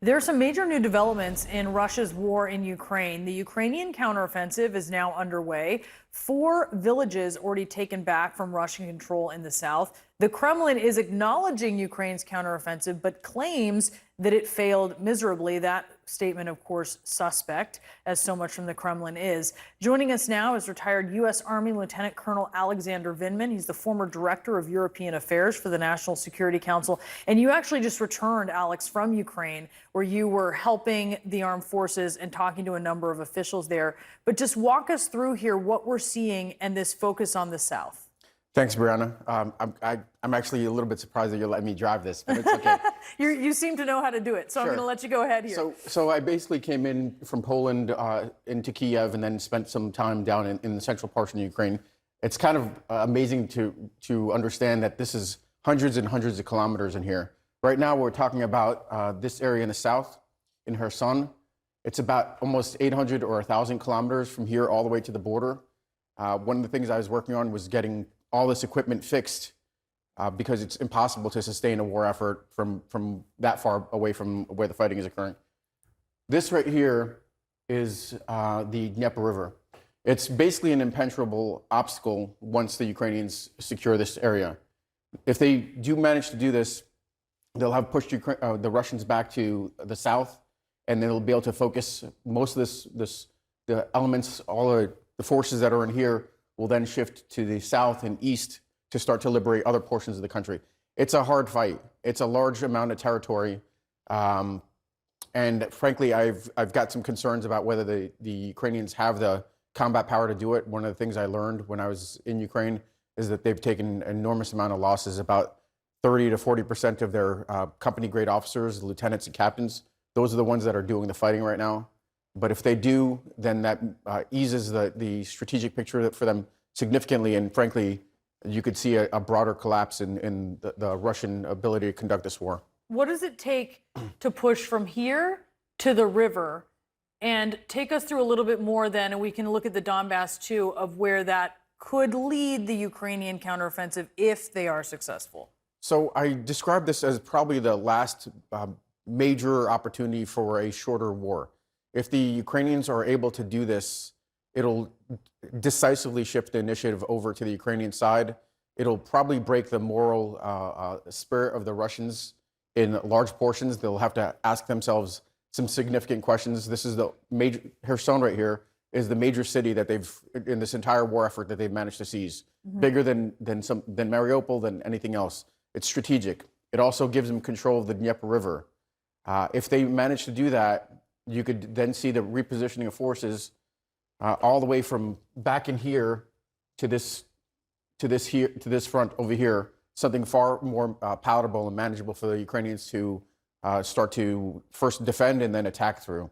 There are some major new developments in Russia's war in Ukraine. The Ukrainian counteroffensive is now underway. 4 villages already taken back from Russian control in the south. The Kremlin is acknowledging Ukraine's counteroffensive, but claims that it failed miserably. That statement, of course, suspect, as so much from the Kremlin is. Joining us now is retired U.S. Army Lieutenant Colonel Alexander Vindman. He's the former Director of European Affairs for the National Security Council. And you actually just returned, Alex, from Ukraine, where you were helping the armed forces and talking to a number of officials there. But just walk us through here what we're seeing and this focus on the South. Thanks, Brianna. I'm actually a little bit surprised that you're letting me drive this, but it's okay. You seem to know how to do it, so sure. I'm going to let you go ahead here. So I basically came in from Poland into Kiev and then spent some time down in the central portion of Ukraine. It's kind of amazing to understand that this is hundreds and hundreds of kilometers in here. Right now, we're talking about this area in the south, in Kherson. It's about almost 800 or 1,000 kilometers from here all the way to the border. One of the things I was working on was getting all this equipment fixed because it's impossible to sustain a war effort from that far away from where the fighting is occurring. This right here is the Dnieper River. It's basically an impenetrable obstacle once the Ukrainians secure this area. If they do manage to do this, they'll have pushed the Russians back to the south, and they'll be able to focus most of the elements, all the forces that are in here will then shift to the south and east to start to liberate other portions of the country. It's a hard fight. It's a large amount of territory. And frankly, I've got some concerns about whether the Ukrainians have the combat power to do it. One of the things I learned when I was in Ukraine is that they've taken an enormous amount of losses. About 30 to 40% of their company grade officers, lieutenants and captains, those are the ones that are doing the fighting right now. But if they do, then that eases the strategic picture for them significantly. And frankly, you could see a broader collapse in the Russian ability to conduct this war. What does it take to push from here to the river? And take us through a little bit more then, and we can look at the Donbass too, of where that could lead the Ukrainian counteroffensive if they are successful. So I describe this as probably the last major opportunity for a shorter war. If the Ukrainians are able to do this, it'll decisively shift the initiative over to the Ukrainian side. It'll probably break the moral spirit of the Russians in large portions. They'll have to ask themselves some significant questions. This is the major, Kherson right here is the major city that they've, in this entire war effort, that they've managed to seize. Mm-hmm. Bigger than Mariupol, than anything else. It's strategic. It also gives them control of the Dnieper River. If they manage to do that, you could then see the repositioning of forces all the way from back in here to this front over here, something far more palatable and manageable for the Ukrainians to start to first defend and then attack through.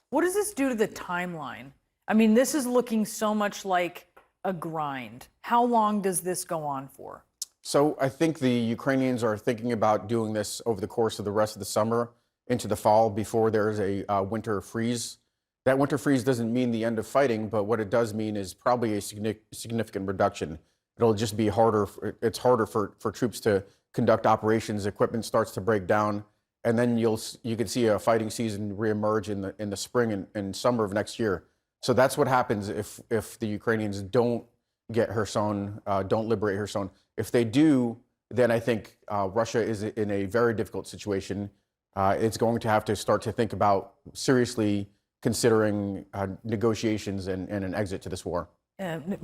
What does this do to the timeline? I mean, this is looking so much like a grind. How long does this go on for? So I think the Ukrainians are thinking about doing this over the course of the rest of the summer into the fall before there's a winter freeze. That winter freeze doesn't mean the end of fighting, but what it does mean is probably a significant reduction. It'll just be harder. It's harder for troops to conduct operations. Equipment starts to break down, and then you can see a fighting season reemerge in the spring and summer of next year. So that's what happens if the Ukrainians don't get Kherson, don't liberate Kherson. If they do, then I think Russia is in a very difficult situation. It's going to have to start to think about seriously considering negotiations and an exit to this war.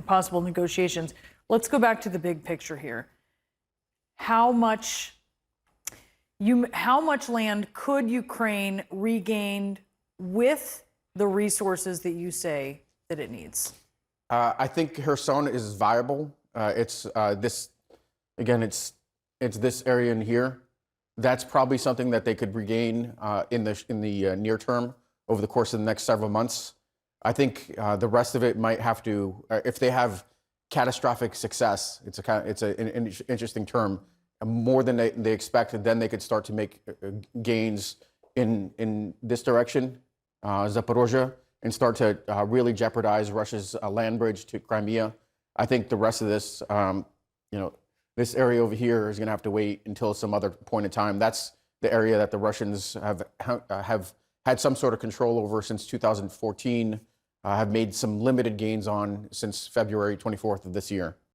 Possible negotiations. Let's go back to the big picture here. How much land could Ukraine regain with the resources that you say that it needs? I think Kherson is viable. It's this area in here. That's probably something that they could regain in the near term over the course of the next several months. I think the rest of it might have to, if they have catastrophic success, it's an interesting term, more than they expect, then they could start to make gains in this direction, Zaporozhye, and start to really jeopardize Russia's land bridge to Crimea. I think the rest of this, this area over here is going to have to wait until some other point in time. That's the area that the Russians have had some sort of control over since 2014, have made some limited gains on since February 24th of this year.